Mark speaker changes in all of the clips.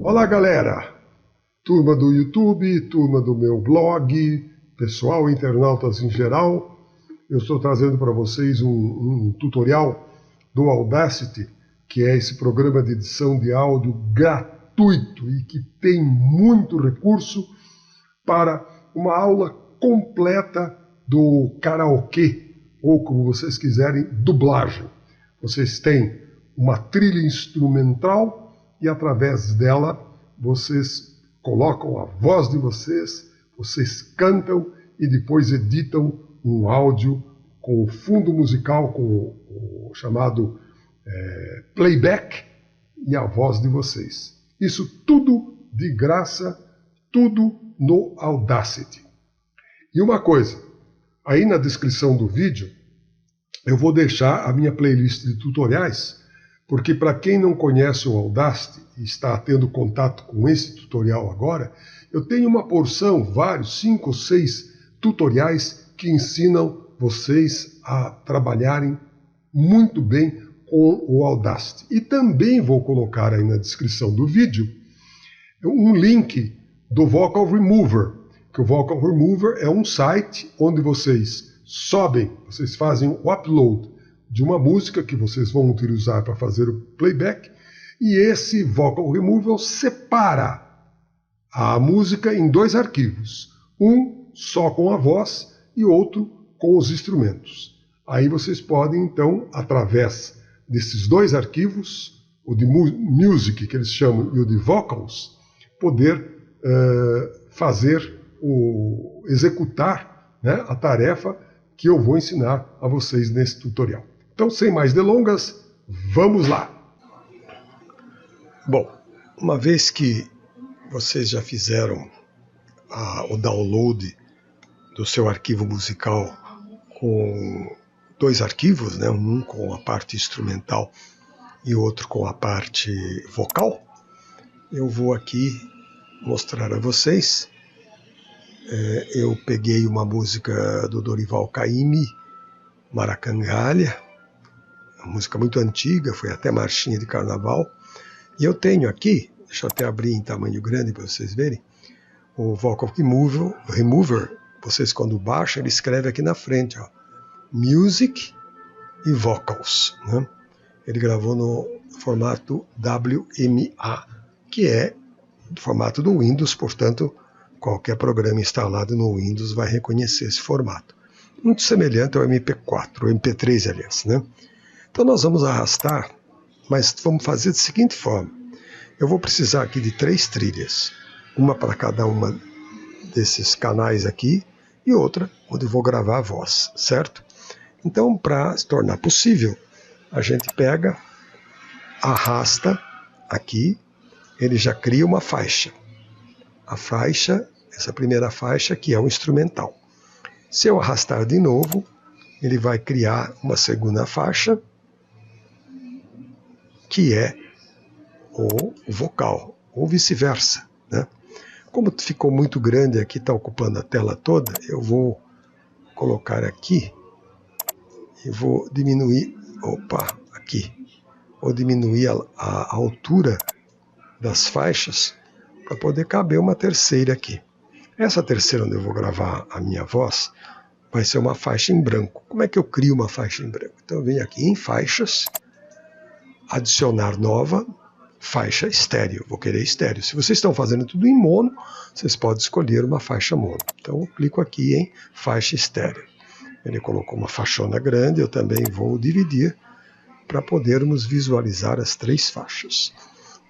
Speaker 1: Olá, galera! Turma do YouTube, turma do meu blog, pessoal, internautas em geral, eu estou trazendo para vocês um tutorial do Audacity, que é esse programa de edição de áudio gratuito e que tem muito recurso para uma aula completa do karaokê, ou como vocês quiserem, dublagem. Vocês têm uma trilha instrumental e através dela vocês colocam a voz de vocês, vocês cantam e depois editam um áudio com o fundo musical, com o chamado playback e a voz de vocês. Isso tudo de graça, tudo no Audacity. E uma coisa, aí na descrição do vídeo eu vou deixar a minha playlist de tutoriais, porque para quem não conhece o Audacity e está tendo contato com esse tutorial agora, eu tenho uma porção, vários, 5 ou 6 tutoriais que ensinam vocês a trabalharem muito bem com o Audacity. E também vou colocar aí na descrição do vídeo um link do Vocal Remover, que o Vocal Remover é um site onde vocês sobem, vocês fazem o upload de uma música que vocês vão utilizar para fazer o playback, e esse Vocal Remover separa a música em 2 arquivos, um só com a voz e outro com os instrumentos. Aí vocês podem, então, através desses 2 arquivos, o de Music, que eles chamam, e o de Vocals, poder executar, né, a tarefa que eu vou ensinar a vocês nesse tutorial. Então, sem mais delongas, vamos lá! Bom, uma vez que vocês já fizeram o download do seu arquivo musical com 2 arquivos, né, um com a parte instrumental e outro com a parte vocal, eu vou aqui mostrar a vocês. Eu peguei uma música do Dorival Caymmi, Maracangalha, uma música muito antiga, foi até marchinha de carnaval. E eu tenho aqui, deixa eu até abrir em tamanho grande para vocês verem, o Vocal Remover. Vocês quando baixam, ele escreve aqui na frente, ó, Music e Vocals, né? Ele gravou no formato WMA, que é o formato do Windows, portanto, qualquer programa instalado no Windows vai reconhecer esse formato. Muito semelhante ao MP4, ou MP3, aliás, né? Então nós vamos arrastar, mas vamos fazer da seguinte forma. Eu vou precisar aqui de 3 trilhas, uma para cada uma desses canais aqui e outra onde eu vou gravar a voz, certo? Então, para se tornar possível, a gente pega, arrasta aqui, ele já cria uma faixa. A faixa, essa primeira faixa aqui é o instrumental. Se eu arrastar de novo, ele vai criar uma segunda faixa, que é o vocal, ou vice-versa, né? Como ficou muito grande aqui, está ocupando a tela toda, eu vou colocar aqui e vou diminuir, vou diminuir a altura das faixas para poder caber uma terceira aqui. Essa terceira onde eu vou gravar a minha voz vai ser uma faixa em branco. Como é que eu crio uma faixa em branco? Então eu venho aqui em faixas, adicionar nova, faixa estéreo. Vou querer estéreo. Se vocês estão fazendo tudo em mono, vocês podem escolher uma faixa mono. Então eu clico aqui em faixa estéreo. Ele colocou uma faixona grande, eu também vou dividir para podermos visualizar as 3 faixas.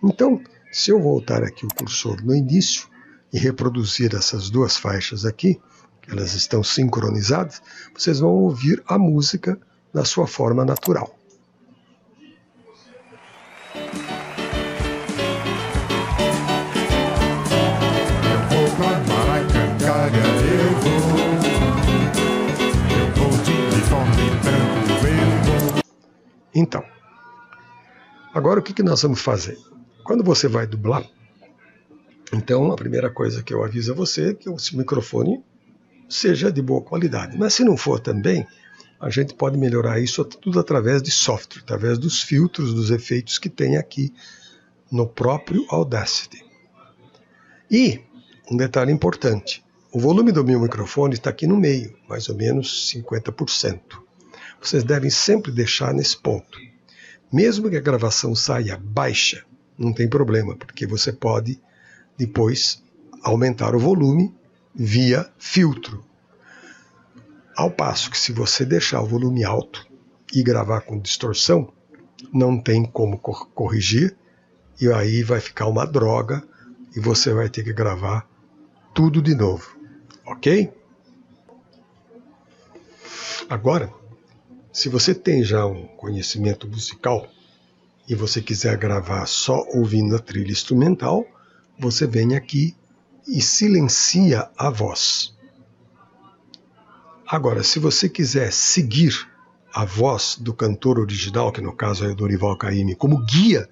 Speaker 1: Então, se eu voltar aqui o cursor no início e reproduzir essas 2 faixas aqui, elas estão sincronizadas, vocês vão ouvir a música na sua forma natural. Então, agora o que nós vamos fazer? Quando você vai dublar, então a primeira coisa que eu aviso a você é que o microfone seja de boa qualidade. Mas se não for também, a gente pode melhorar isso tudo através de software, através dos filtros, dos efeitos que tem aqui no próprio Audacity. E um detalhe importante, o volume do meu microfone está aqui no meio, mais ou menos 50%. Vocês devem sempre deixar nesse ponto. Mesmo que a gravação saia baixa, não tem problema, porque você pode depois aumentar o volume via filtro. Ao passo que se você deixar o volume alto e gravar com distorção, não tem como corrigir, e aí vai ficar uma droga e você vai ter que gravar tudo de novo, ok? Agora, se você tem já um conhecimento musical e você quiser gravar só ouvindo a trilha instrumental, você vem aqui e silencia a voz. Agora, se você quiser seguir a voz do cantor original, que no caso é o Dorival Caymmi, como guia,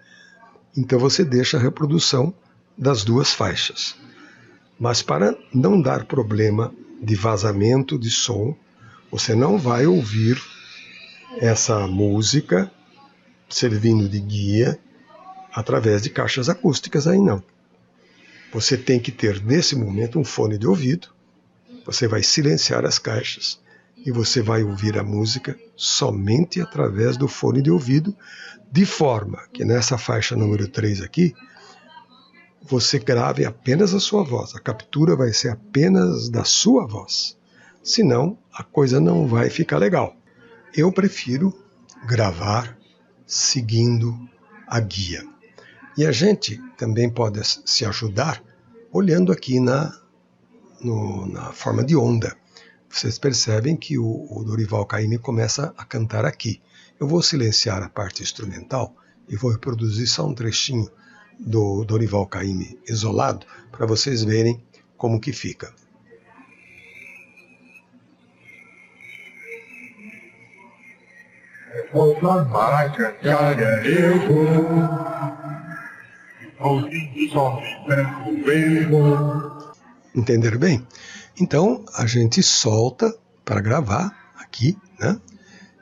Speaker 1: então você deixa a reprodução das duas faixas. Mas para não dar problema de vazamento de som, você não vai ouvir essa música servindo de guia através de caixas acústicas aí não. Você tem que ter nesse momento um fone de ouvido, você vai silenciar as caixas e você vai ouvir a música somente através do fone de ouvido, de forma que nessa faixa número 3 aqui, você grave apenas a sua voz. A captura vai ser apenas da sua voz. Senão, a coisa não vai ficar legal. Eu prefiro gravar seguindo a guia. E a gente também pode se ajudar olhando aqui na forma de onda. Vocês percebem que o Dorival Caymmi começa a cantar aqui. Eu vou silenciar a parte instrumental e vou reproduzir só um trechinho do Dorival Caymmi isolado para vocês verem como que fica.
Speaker 2: Vou plantar cangalha, eu vou só branco.
Speaker 1: Entenderam bem? Então a gente solta para gravar aqui, né?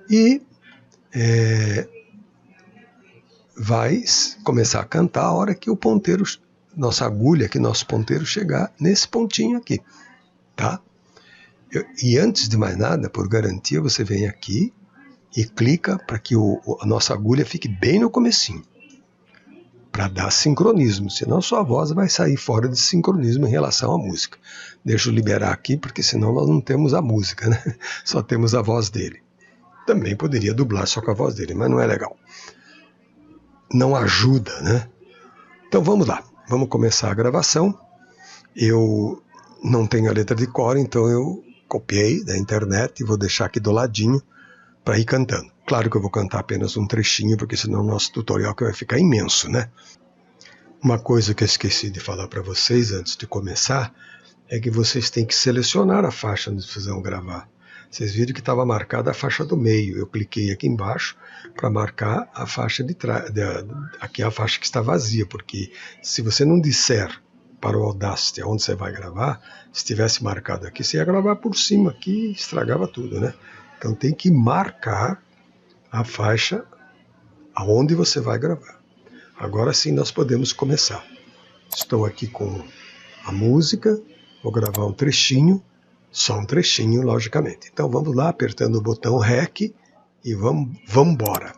Speaker 1: E vai começar a cantar a hora que o ponteiro, nossa agulha, que nosso ponteiro chegar nesse pontinho aqui, tá? E antes de mais nada, por garantia, você vem aqui e clica para que a nossa agulha fique bem no comecinho, para dar sincronismo, senão sua voz vai sair fora de sincronismo em relação à música. Deixa eu liberar aqui, porque senão nós não temos a música, né? Só temos a voz dele. Também poderia dublar só com a voz dele, mas não é legal. Não ajuda, né? Então vamos lá, vamos começar a gravação. Eu não tenho a letra de cor, então eu copiei da internet e vou deixar aqui do ladinho para ir cantando. Claro que eu vou cantar apenas um trechinho, porque senão o nosso tutorial vai ficar imenso, né? Uma coisa que eu esqueci de falar para vocês antes de começar é que vocês têm que selecionar a faixa onde vocês vão gravar. Vocês viram que estava marcada a faixa do meio. Eu cliquei aqui embaixo para marcar a faixa de trás. Aqui é a faixa que está vazia, porque se você não disser para o Audacity onde você vai gravar, se tivesse marcado aqui, você ia gravar por cima aqui e estragava tudo, né? Então tem que marcar a faixa aonde você vai gravar. Agora sim nós podemos começar. Estou aqui com a música, vou gravar um trechinho, só um trechinho, logicamente. Então vamos lá, apertando o botão REC e vamos embora.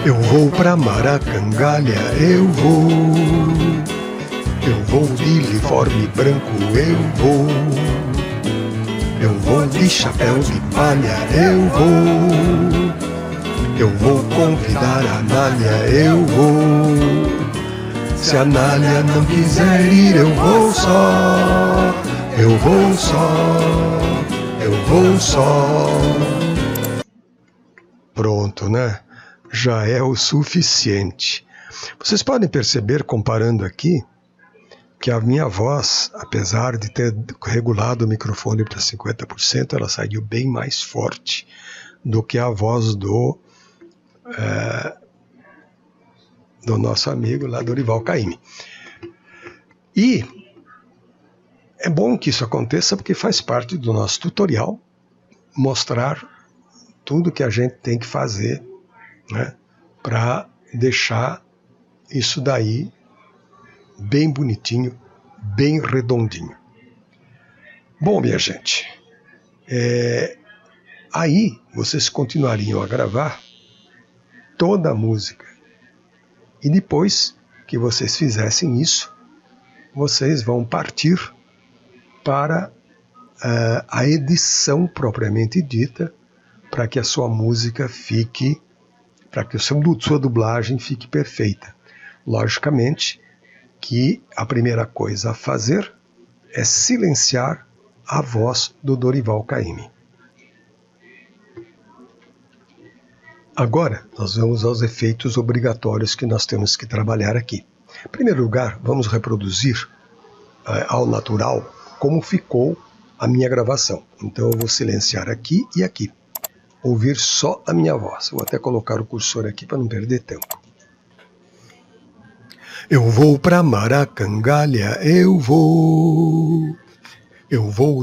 Speaker 1: Eu vou pra Maracangalha, eu vou de uniforme branco, eu vou de chapéu de palha, eu vou convidar a Nália, se a Nália não quiser ir, eu vou só. Pronto, né? Já é o suficiente. Vocês podem perceber, comparando aqui, que a minha voz, apesar de ter regulado o microfone para 50%, ela saiu bem mais forte do que a voz do nosso amigo lá, Dorival Caymmi. E é bom que isso aconteça porque faz parte do nosso tutorial mostrar tudo que a gente tem que fazer, né, para deixar isso daí bem bonitinho, bem redondinho. Bom, minha gente, aí vocês continuariam a gravar toda a música. E depois que vocês fizessem isso, vocês vão partir para a edição propriamente dita, para que a sua música fique, para que sua dublagem fique perfeita. Logicamente que a primeira coisa a fazer é silenciar a voz do Dorival Caymmi. Agora, nós vamos aos efeitos obrigatórios que nós temos que trabalhar aqui. Em primeiro lugar, vamos reproduzir ao natural como ficou a minha gravação. Então eu vou silenciar aqui e aqui. Ouvir só a minha voz. Vou até colocar o cursor aqui para não perder tempo. Eu vou pra Maracangalha, eu vou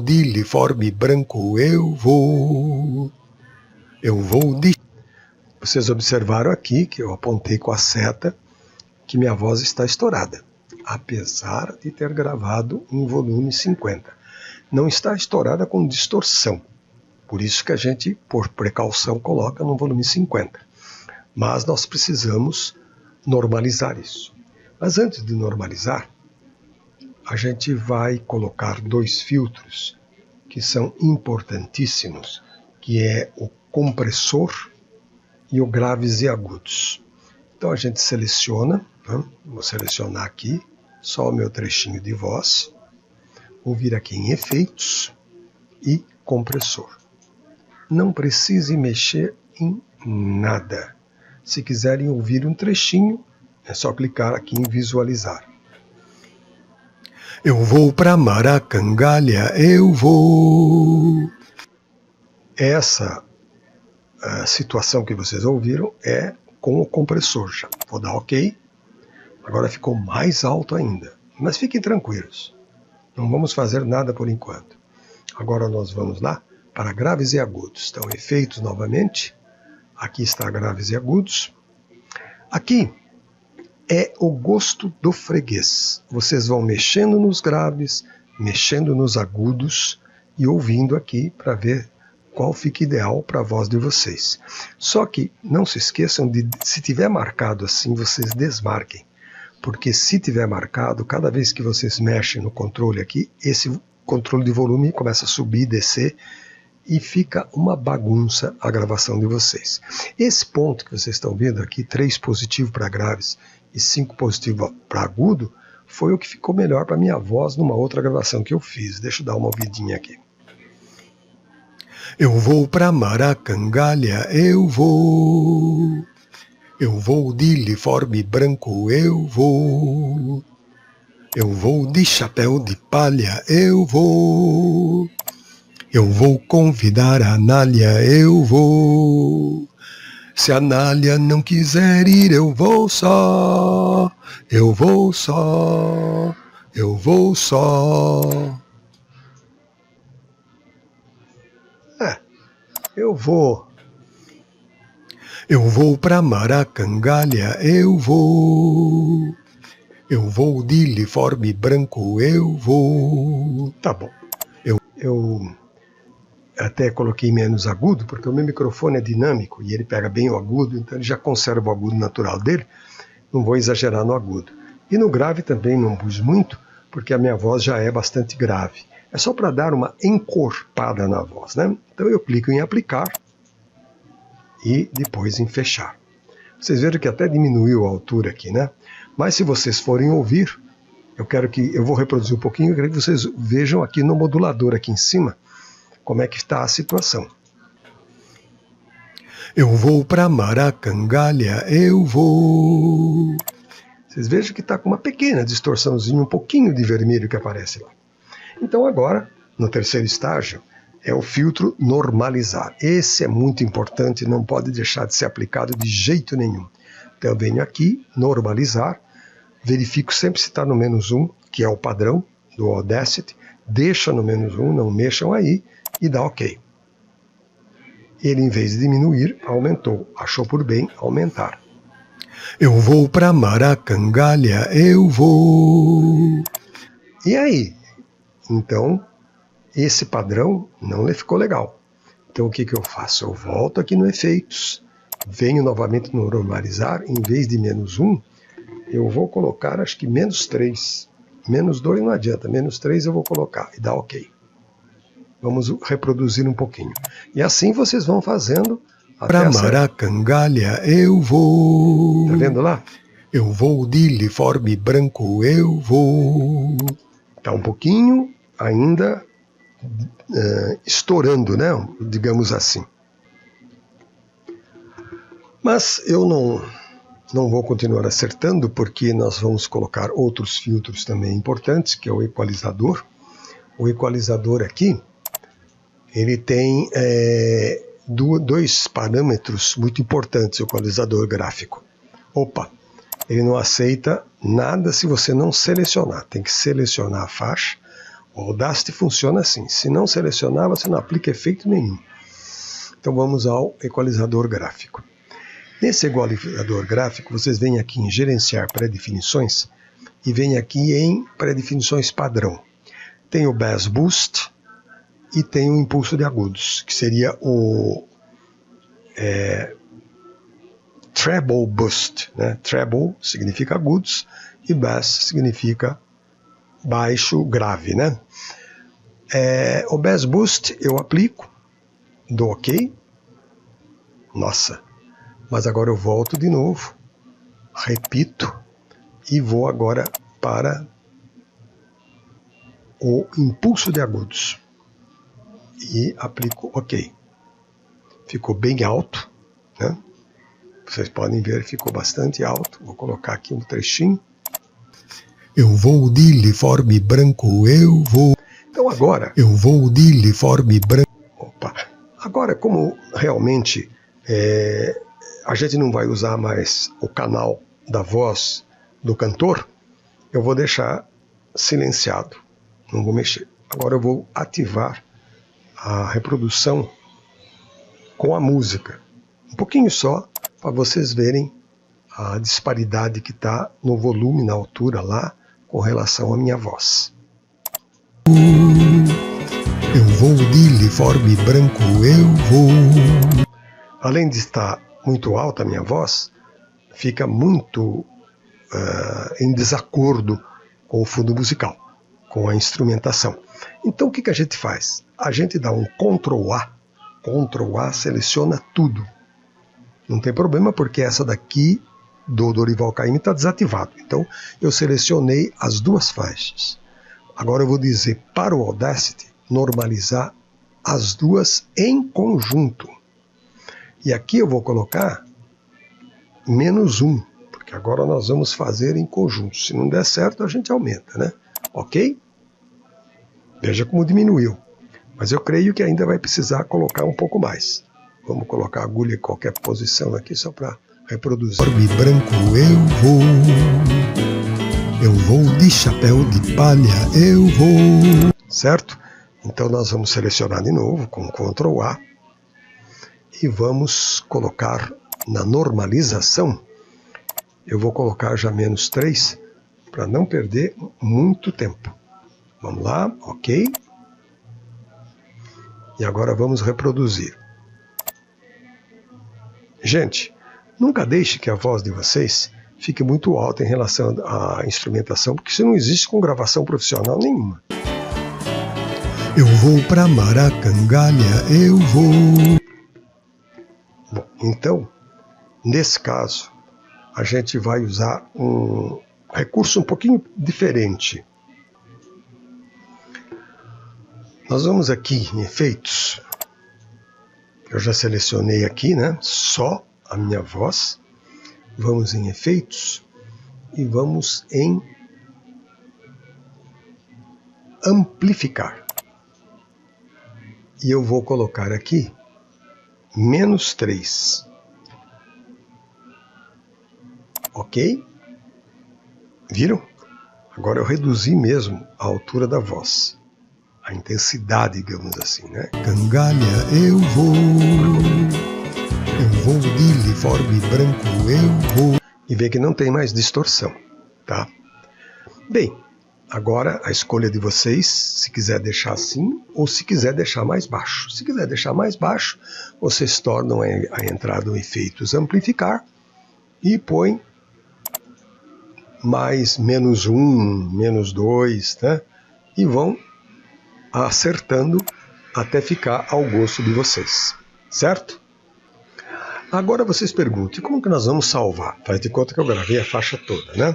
Speaker 1: de uniforme branco, eu vou de... Vocês observaram aqui que eu apontei com a seta que minha voz está estourada, apesar de ter gravado em volume 50. Não está estourada com distorção, por isso que a gente, por precaução, coloca no volume 50. Mas nós precisamos normalizar isso. Mas antes de normalizar, a gente vai colocar dois filtros que são importantíssimos, que é o compressor e o graves e agudos. Então a gente seleciona, né? Vou selecionar aqui só o meu trechinho de voz, vou vir aqui em efeitos e compressor. Não precise mexer em nada. Se quiserem ouvir um trechinho, é só clicar aqui em visualizar. Eu vou pra Maracangalha, eu vou. Essa situação que vocês ouviram é com o compressor já. Vou dar OK. Agora ficou mais alto ainda. Mas fiquem tranquilos. Não vamos fazer nada por enquanto. Agora nós vamos lá para graves e agudos. Então, efeitos novamente. Aqui está graves e agudos. Aqui é o gosto do freguês. Vocês vão mexendo nos graves, mexendo nos agudos e ouvindo aqui para ver qual fica ideal para a voz de vocês. Só que não se esqueçam de, se tiver marcado assim, vocês desmarquem. Porque se tiver marcado, cada vez que vocês mexem no controle aqui, esse controle de volume começa a subir e descer e fica uma bagunça a gravação de vocês. Esse ponto que vocês estão vendo aqui, 3 positivo para graves e 5 positivo para agudo, foi o que ficou melhor para minha voz numa outra gravação que eu fiz. Deixa eu dar uma ouvidinha aqui. Eu vou pra Maracangalha, eu vou de uniforme branco, eu vou de chapéu de palha, eu vou convidar a Anália, eu vou. Se a Anália não quiser ir, eu vou só. Eu vou só. Eu vou pra Maracangalha, eu vou de uniforme branco, eu vou. Tá bom. Eu até coloquei menos agudo, porque o meu microfone é dinâmico e ele pega bem o agudo, então ele já conserva o agudo natural dele. Não vou exagerar no agudo. E no grave também não pus muito, porque a minha voz já é bastante grave. É só para dar uma encorpada na voz, né? Então eu clico em aplicar e depois em fechar. Vocês viram que até diminuiu a altura aqui, né? Mas se vocês forem ouvir, eu vou reproduzir um pouquinho, eu quero que vocês vejam aqui no modulador aqui em cima como é que está a situação. Eu vou pra Maracangalha, eu vou. Vocês vejam que está com uma pequena distorçãozinha, um pouquinho de vermelho que aparece lá. Então agora, no terceiro estágio, é o filtro normalizar. Esse é muito importante, não pode deixar de ser aplicado de jeito nenhum. Então eu venho aqui, normalizar, verifico sempre se está no -1, que é o padrão do Audacity, deixa no -1, não mexam aí, e dá OK. Ele, em vez de diminuir, aumentou. Achou por bem aumentar. Eu vou pra Maracangalha, eu vou. E aí? Então, esse padrão não lhe ficou legal. Então, o que eu faço? Eu volto aqui no Efeitos, venho novamente no Normalizar, em vez de -1, eu vou colocar, acho que -3. -2 não adianta, -3 eu vou colocar e dá OK. Vamos reproduzir um pouquinho. E assim vocês vão fazendo. Pra Maracangalha eu vou. Tá vendo lá? Eu vou de uniforme branco, eu vou. Tá um pouquinho ainda estourando, né? Digamos assim. Mas eu não vou continuar acertando, porque nós vamos colocar outros filtros também importantes, que é o equalizador. O equalizador aqui, ele tem dois parâmetros muito importantes, o equalizador gráfico. Opa, ele não aceita nada se você não selecionar. Tem que selecionar a faixa. O Audacity funciona assim. Se não selecionar, você não aplica efeito nenhum. Então vamos ao equalizador gráfico. Nesse equalizador gráfico, vocês vêm aqui em gerenciar pré-definições e vêm aqui em pré-definições padrão. Tem o Bass Boost e tem o impulso de agudos, que seria o Treble Boost. Né? Treble significa agudos e Bass significa baixo, grave. Né? O Bass Boost eu aplico, dou OK. Nossa, mas agora eu volto de novo, repito e vou agora para o impulso de agudos e aplico OK. Ficou bem alto, né? Vocês podem ver, ficou bastante alto. Vou colocar aqui um trechinho. Eu vou de uniforme branco, eu vou. Então agora, eu vou de uniforme branco. Opa! Agora, como realmente a gente não vai usar mais o canal da voz do cantor, eu vou deixar silenciado. Não vou mexer. Agora eu vou ativar a reprodução com a música. Um pouquinho só, para vocês verem a disparidade que está no volume, na altura lá, com relação à minha voz. Eu vou de uniforme branco, eu vou. Além de estar muito alta a minha voz, fica muito em desacordo com o fundo musical, com a instrumentação. Então o que a gente faz? A gente dá um Ctrl A seleciona tudo. Não tem problema, porque essa daqui do Dorival Caymmi está desativado. Então eu selecionei as duas faixas. Agora eu vou dizer para o Audacity normalizar as duas em conjunto. E aqui eu vou colocar -1, porque agora nós vamos fazer em conjunto. Se não der certo, a gente aumenta, né? Ok? Veja como diminuiu. Mas eu creio que ainda vai precisar colocar um pouco mais. Vamos colocar a agulha em qualquer posição aqui, só para reproduzir. Uniforme branco, eu vou de chapéu de palha, eu vou. Certo? Então nós vamos selecionar de novo com Ctrl A e vamos colocar na normalização. Eu vou colocar já -3 para não perder muito tempo. Vamos lá, OK. E agora vamos reproduzir. Gente, nunca deixe que a voz de vocês fique muito alta em relação à instrumentação, porque isso não existe com gravação profissional nenhuma. Eu vou para Maracangalha, eu vou. Bom, então, nesse caso, a gente vai usar um recurso um pouquinho diferente. Nós vamos aqui em efeitos. Eu já selecionei aqui, né? Só a minha voz. Vamos em efeitos e vamos em amplificar. E eu vou colocar aqui -3. Ok? Viram? Agora eu reduzi mesmo a altura da voz. a intensidade, digamos assim, né?
Speaker 3: Cangalha, eu vou de uniforme branco, eu vou.
Speaker 1: E vê que não tem mais distorção, tá? Bem, agora a escolha de vocês, se quiser deixar assim ou se quiser deixar mais baixo. Se quiser deixar mais baixo, vocês tornam a entrada do efeitos amplificar e põem mais -1, -2, né? E vão acertando até ficar ao gosto de vocês, certo? Agora vocês perguntam, como que nós vamos salvar? Faz de conta que eu gravei a faixa toda, né?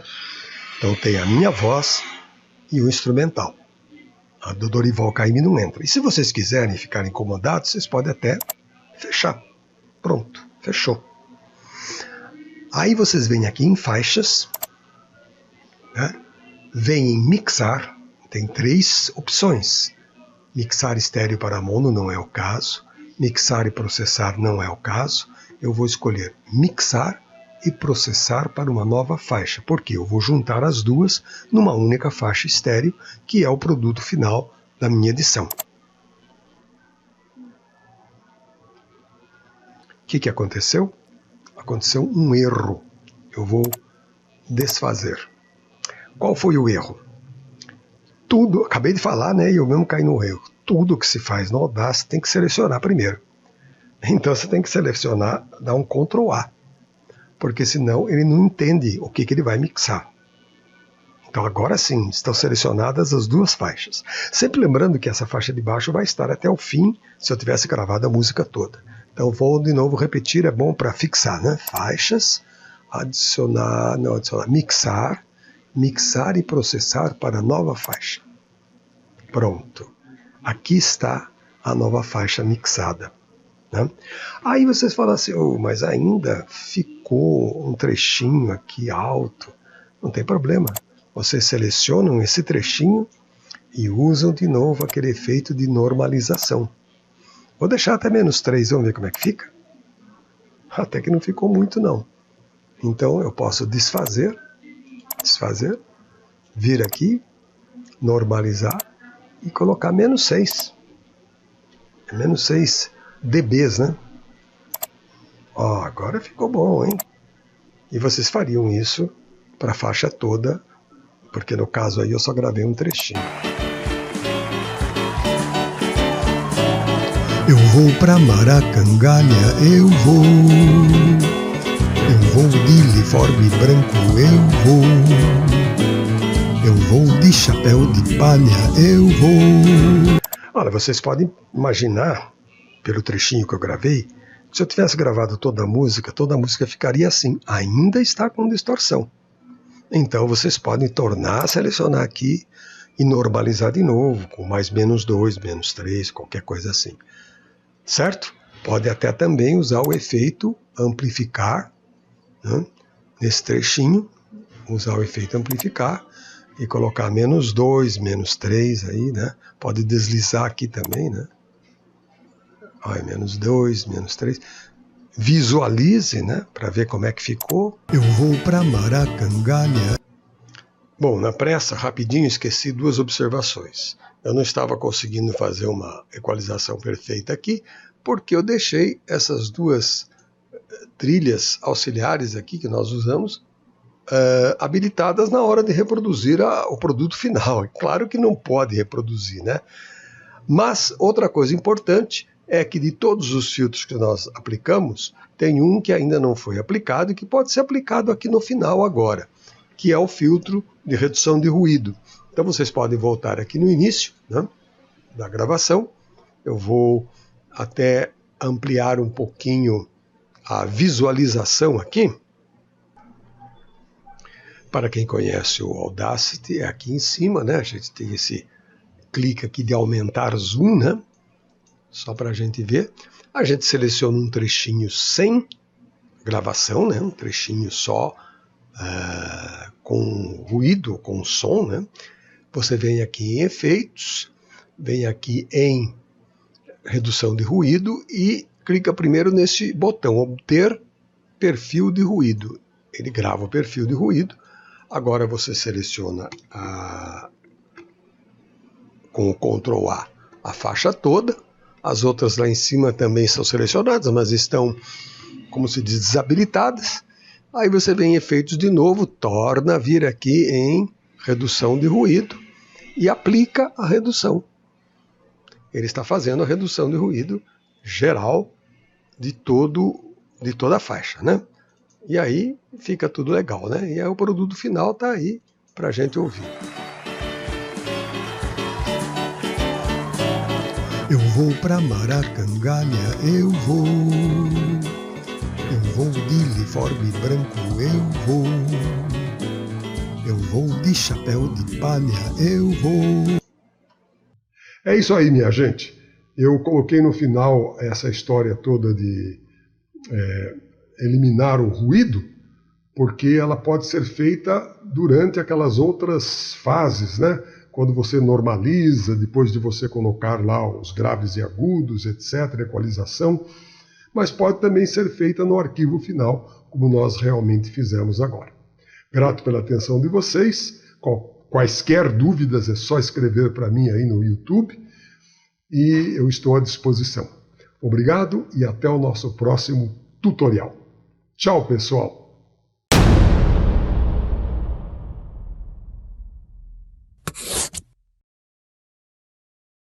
Speaker 1: Então tem a minha voz e o instrumental. A do Dorival Caymmi não entra. E se vocês quiserem ficar incomodados, vocês podem até fechar. Pronto, fechou. Aí vocês vêm aqui em faixas, né? Vem em mixar, tem 3 opções. Mixar estéreo para mono não é o caso. Mixar e processar não é o caso. Eu vou escolher mixar e processar para uma nova faixa, porque eu vou juntar as duas numa única faixa estéreo, que é o produto final da minha edição. O que aconteceu? Aconteceu um erro. Eu vou desfazer. Qual foi o erro? Tudo, acabei de falar, né? E eu mesmo caí no erro. Tudo que se faz no Audacity tem que selecionar primeiro. Então você tem que selecionar, dar um Ctrl A. Porque senão ele não entende o que ele vai mixar. Então agora sim, estão selecionadas as 2 faixas. Sempre lembrando que essa faixa de baixo vai estar até o fim, se eu tivesse gravado a música toda. Então vou de novo repetir, é bom para fixar, né? Faixas, adicionar, mixar e processar para a nova faixa. Pronto. Aqui está a nova faixa mixada. Né? Aí vocês falam assim, mas ainda ficou um trechinho aqui alto. Não tem problema. Vocês selecionam esse trechinho e usam de novo aquele efeito de normalização. Vou deixar até -3, vamos ver como é que fica? Até que não ficou muito não. Então eu posso desfazer, vir aqui, normalizar e colocar -6. É -6 dBs, né? Ó, agora ficou bom, hein? E vocês fariam isso para a faixa toda, porque no caso aí eu só gravei um trechinho.
Speaker 3: Eu vou pra Maracangalha, eu vou de uniforme branco, eu vou de chapéu de palha, eu vou.
Speaker 1: Olha, vocês podem imaginar, pelo trechinho que eu gravei, que se eu tivesse gravado toda a música ficaria assim, ainda está com distorção. Então vocês podem selecionar aqui e normalizar de novo, com mais -2, -3, qualquer coisa assim. Certo? Pode até também usar o efeito amplificar, né? Nesse trechinho, usar o efeito amplificar e colocar -2, -3 aí, né? Pode deslizar aqui também, né? Olha, -2, -3. Visualize, né? Para ver como é que ficou.
Speaker 3: Eu vou para Maracangalha.
Speaker 1: Bom, na pressa, rapidinho, esqueci 2 observações. Eu não estava conseguindo fazer uma equalização perfeita aqui, porque eu deixei essas 2 trilhas auxiliares aqui que nós usamos habilitadas na hora de reproduzir o produto final. É claro que não pode reproduzir, né? Mas outra coisa importante é que de todos os filtros que nós aplicamos, tem um que ainda não foi aplicado e que pode ser aplicado aqui no final agora, que é o filtro de redução de ruído. Então vocês podem voltar aqui no início, né, da gravação. Eu vou até ampliar um pouquinho a visualização aqui. Para quem conhece o Audacity, é aqui em cima, né? A gente tem esse clique aqui de aumentar zoom, né? Só para a gente ver. A gente seleciona um trechinho sem gravação, né? Um trechinho só com ruído, com som, né? Você vem aqui em efeitos, vem aqui em redução de ruído e clica primeiro nesse botão, obter perfil de ruído. Ele grava o perfil de ruído. Agora você seleciona com o Ctrl A a faixa toda. As outras lá em cima também são selecionadas, mas estão, como se diz, desabilitadas. Aí você vem em efeitos de novo, torna a vir aqui em redução de ruído e aplica a redução. Ele está fazendo a redução de ruído geral de toda a faixa, né? E aí fica tudo legal, né? E aí o produto final está aí para a gente ouvir.
Speaker 3: Eu vou pra Maracangalha, eu vou de uniforme branco, eu vou de chapéu de palha, eu vou.
Speaker 1: É isso aí, minha gente. Eu coloquei no final essa história toda de eliminar o ruído, porque ela pode ser feita durante aquelas outras fases, né? Quando você normaliza, depois de você colocar lá os graves e agudos, etc., equalização, mas pode também ser feita no arquivo final, como nós realmente fizemos agora. Grato pela atenção de vocês. Quaisquer dúvidas é só escrever para mim aí no YouTube e eu estou à disposição. Obrigado e até o nosso próximo tutorial. Tchau, pessoal!